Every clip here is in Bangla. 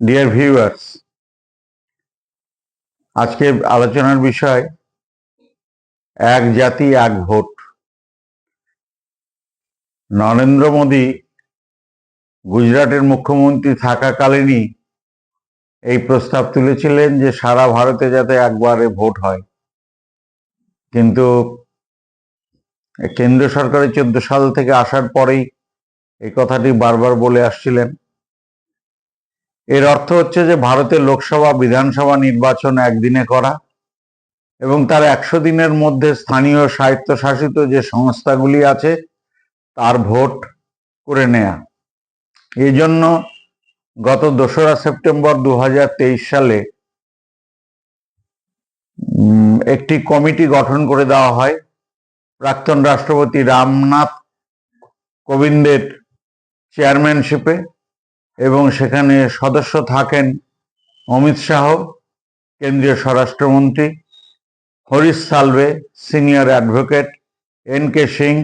ডিয়ার ভিউয়ার্স, আজকে আলোচনার বিষয় এক জাতি এক ভোট। নরেন্দ্র মোদী গুজরাটের মুখ্যমন্ত্রী থাকাকালীনই এই প্রস্তাব তুলেছিলেন যে সারা ভারতে যাতে একবারে ভোট হয়, কিন্তু কেন্দ্রীয় সরকারের 14 সাল থেকে আসার পরেই এই কথাটি বারবার বলে আসছিলেন। এর অর্থ হচ্ছে যে ভারতে লোকসভা বিধানসভা নির্বাচন একদিনে করা এবং তার 100 দিনের মধ্যে স্থানীয় স্বায়ত্তশাসিত যে সংস্থাগুলি আছে তার ভোট করে নেয়া। এই জন্য গত 2রা সেপ্টেম্বর 2023 সালে একটি কমিটি গঠন করে দেওয়া হয় প্রাক্তন রাষ্ট্রপতি রামনাথ কোবিন্দের চেয়ারম্যানশিপে, এবং সেখানে সদস্য থাকেন অমিত শাহ কেন্দ্রীয় স্বরাষ্ট্রমন্ত্রী, Harish Salve senior advocate, NK. Singh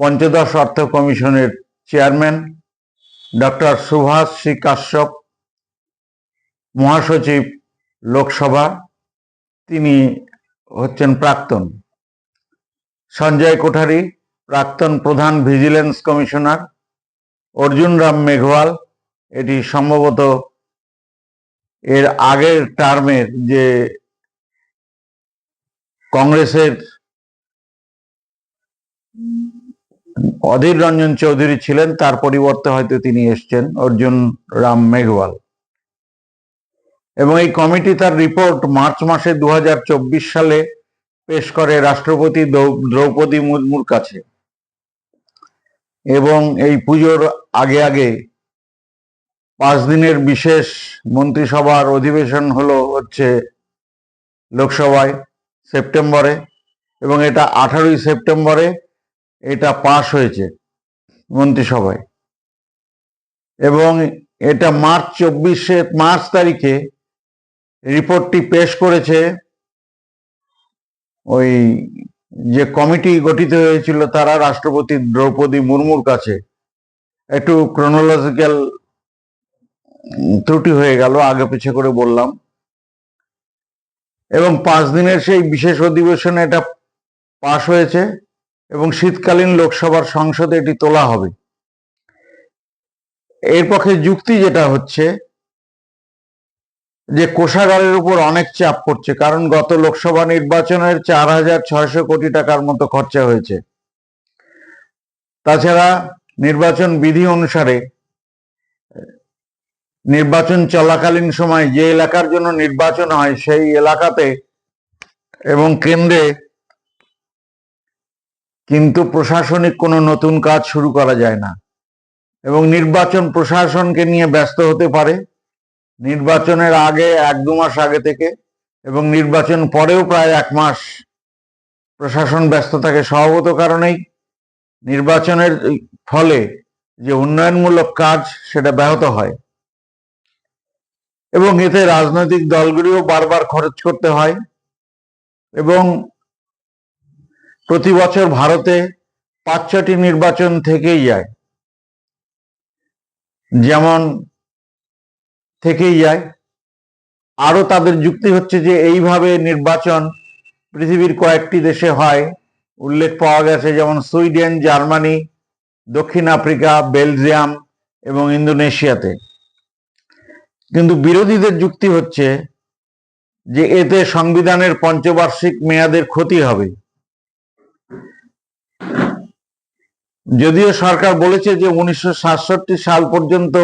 পঞ্চদশ অর্থ কমিশনের চেয়ারম্যান, ডক্টর সুভাষ শ্রী কাশ্যপ মহাসচিব লোকসভা, তিনি হচ্ছেন প্রাক্তন, সঞ্জয় কোঠারি প্রাক্তন প্রধান ভিজিলেন্স কমিশনার, অর্জুন রাম মেঘওয়াল এটি সম্ভবত এর আগের টার্মের যে কংগ্রেসের অধীর রঞ্জন চৌধুরী ছিলেন, তার পরিবর্তে হয়তো তিনি এসছেন, অর্জুন রাম মেঘওয়াল। এবং এই কমিটি তার রিপোর্ট মার্চ মাসে 2024 সালে পেশ করে রাষ্ট্রপতি দ্রৌপদী মুর্মুর কাছে, এবং এই পুজোর আগে আগে 5 দিনের বিশেষ মন্ত্রিসভার অধিবেশন হচ্ছে লোকসভায় সেপ্টেম্বরে, এবং এটা 18ই সেপ্টেম্বরে এটা পাশ হয়েছে মন্ত্রিসভায়, এবং এটা মার্চ তারিখে রিপোর্টটি পেশ করেছে ওই যে কমিটি গঠিত হয়েছিল তারা রাষ্ট্রপতি দ্রৌপদী মুর্মুর কাছে। একটু ক্রোনোলজিক্যাল ত্রুটি হয়ে গেল, আগে পিছে করে বললাম। এবং 5 দিনের সেই বিশেষ অধিবেশনে এটা পাশ হয়েছে এবং শীতকালীন লোকসভার সংসদে এটি তোলা হবে। এর পক্ষে যুক্তি যেটা হচ্ছে যে কোষাগারের উপর অনেক চাপ পড়ছে, কারণ গত লোকসভা নির্বাচনের 4,600 কোটি টাকার মতো খরচা হয়েছে। তাছাড়া নির্বাচন বিধি অনুসারে নির্বাচন চলাকালীন সময় যে এলাকার জন্য নির্বাচন হয় সেই এলাকাতে এবং কেন্দ্রে কিন্তু প্রশাসনিক কোনো নতুন কাজ শুরু করা যায় না, এবং নির্বাচন প্রশাসনকে নিয়ে ব্যস্ত হতে পারে নির্বাচনের আগে 1-2 মাস আগে থেকে, এবং নির্বাচন পরেও প্রায় 1 মাস প্রশাসন ব্যস্ত থাকে। স্বভাবত কারণেই নির্বাচনের ফলে যে উন্নয়নমূলক কাজ সেটা ব্যাহত হয়, এবং এতে রাজনৈতিক দলগুলিও বারবার খরচ করতে হয়। এবং প্রতি বছর ভারতে 5-6টি নির্বাচন থেকেই যায়, আরো তাদের যুক্তি হচ্ছে যে এইভাবে নির্বাচন পৃথিবীর কয়েকটি দেশে হয়, উল্লেখ পাওয়া গেছে যেমন সুইডেন, জার্মানি, দক্ষিণ আফ্রিকা, বেলজিয়াম এবং ইন্দোনেশিয়াতে। কিন্তু বিরোধীদের যুক্তি হচ্ছে যে এতে সংবিধানের পঞ্চবার্ষিক মেয়াদের ক্ষতি হবে। যদিও সরকার বলেছে যে 1967 সাল পর্যন্ত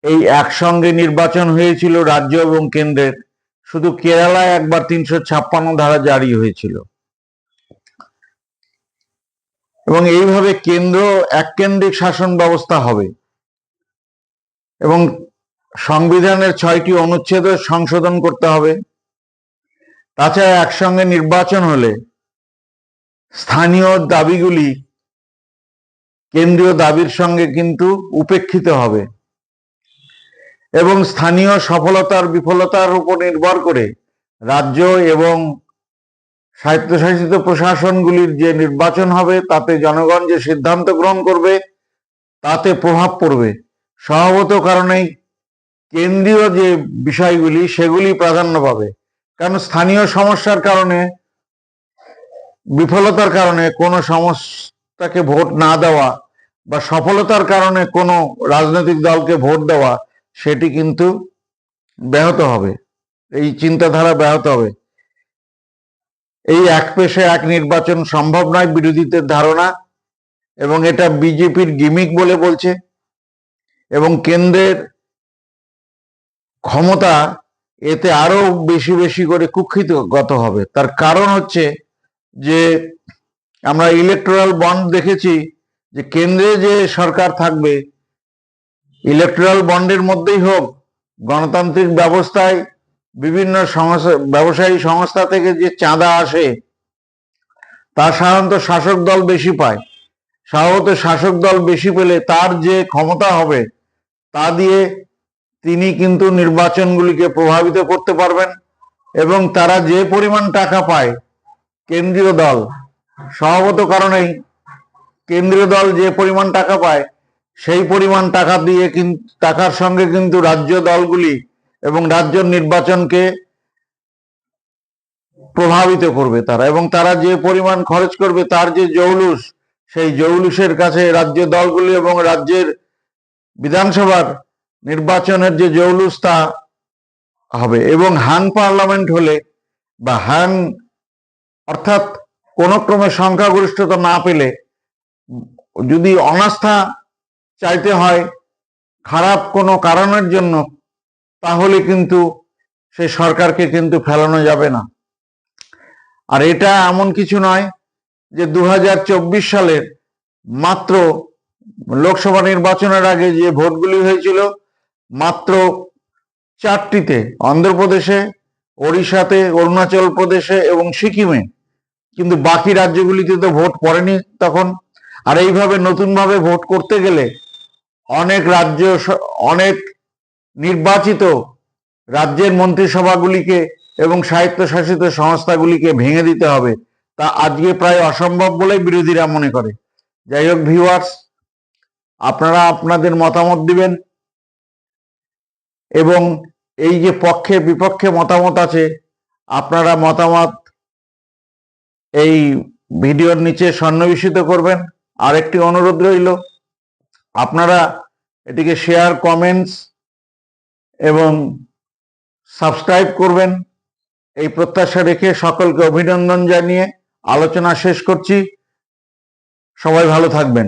এই একসঙ্গে নির্বাচন হয়েছিল রাজ্য এবং কেন্দ্রের, শুধু কেরালায় একবার 356 ধারা জারি হয়েছিল। এবং এইভাবে কেন্দ্র এককেন্দ্রিক শাসন ব্যবস্থা হবে, এবং সংবিধানের 6টি অনুচ্ছেদও সংশোধন করতে হবে। তাছাড়া একসঙ্গে নির্বাচন হলে স্থানীয় দাবিগুলি কেন্দ্রীয় দাবির সঙ্গে কিন্তু উপেক্ষিত হবে, এবং স্থানীয় সফলতার বিফলতার উপর নির্ভর করে রাজ্য এবং স্বায়ত্তশাসিত প্রশাসনগুলির যে নির্বাচন হবে তাতে জনগণ যে সিদ্ধান্ত গ্রহণ করবে তাতে প্রভাব পড়বে। স্বভাবত কারণেই কেন্দ্রীয় যে বিষয়গুলি সেগুলি প্রাধান্য পাবে। কারণ স্থানীয় সমস্যার কারণে, বিফলতার কারণে কোনো সংস্থাকে ভোট না দেওয়া বা সফলতার কারণে কোনো রাজনৈতিক দলকে ভোট দেওয়া, সেটি কিন্তু ব্যাহত হবে, এই চিন্তাধারা ব্যাহত হবে। এই এক পেশে এক নির্বাচন সম্ভব নয় বিরোধীদের ধারণা, এবং এটা বিজেপির গিমিক বলে বলছে। এবং কেন্দ্রের ক্ষমতা এতে আরো বেশি বেশি করে কুক্ষিগত হবে। তার কারণ হচ্ছে যে আমরা ইলেকটোরাল বন্ড দেখেছি, যে কেন্দ্রে যে সরকার থাকবে, ইলেকটোরাল বন্ডের মধ্যেই হোক, গণতান্ত্রিক ব্যবস্থায় বিভিন্ন ব্যবসায়ী সংস্থা থেকে যে চাঁদা আসে তা সাধারণত শাসক দল বেশি পায়। স্বভাবত শাসক দল বেশি পেলে তার যে ক্ষমতা হবে তা দিয়ে তিনি কিন্তু নির্বাচনগুলিকে প্রভাবিত করতে পারবেন, এবং তারা যে পরিমাণ টাকা পায় কেন্দ্রীয় দল, স্বভাবত কারণেই কেন্দ্রীয় দল যে পরিমাণ টাকা পায় সেই পরিমাণ টাকা দিয়ে টাকার সঙ্গে কিন্তু রাজ্য দলগুলি এবং রাজ্য নির্বাচনকে প্রভাবিত করবে তারা, এবং তারা যে পরিমাণ খরচ করবে তার যে জৌলুস, সেই জৌলুসের কাছে রাজ্য দলগুলি এবং রাজ্যের বিধানসভার নির্বাচনের যে জৌলুস তা হবে। এবং হাং পার্লামেন্ট হলে বা হাং অর্থাৎ কোন ক্রমে সংখ্যাগরিষ্ঠতা না পেলে, যদি অনাস্থা চাইতে হয় খারাপ কোনো কারণের জন্য, তাহলে কিন্তু সেই সরকারকে কিন্তু ফেলানো যাবে না। আর এটা এমন কিছু নয় যে 2024 সালের মাত্র লোকসভা নির্বাচনের আগে যে ভোটগুলি হয়েছিল মাত্র 4টিতে, অন্ধ্রপ্রদেশে, ওড়িশাতে, অরুণাচল প্রদেশে এবং সিকিমে, কিন্তু বাকি রাজ্যগুলিতে তো ভোট পড়েনি তখন। আর এইভাবে নতুনভাবে ভোট করতে গেলে অনেক রাজ্য, অনেক নির্বাচিত রাজ্যের মন্ত্রিসভাগুলিকে এবং স্বায়ত্তশাসিত সংস্থাগুলিকে ভেঙে দিতে হবে। তা আজকে প্রায় অসম্ভব বলেই বিরোধীরা মনে করে। যাই হোক ভিউয়ার্স, আপনারা আপনাদের মতামত দিবেন, এবং এই যে পক্ষে বিপক্ষে মতামত আছে, আপনারা মতামত এই ভিডিওর নিচে সন্নিবেশিত করবেন। আর একটি অনুরোধ রইল, আপনারা এটিকে শেয়ার, কমেন্টস এবং সাবস্ক্রাইব করবেন, এই প্রত্যাশা রেখে সকলকে অভিনন্দন জানিয়ে আলোচনা শেষ করছি। সবাই ভালো থাকবেন।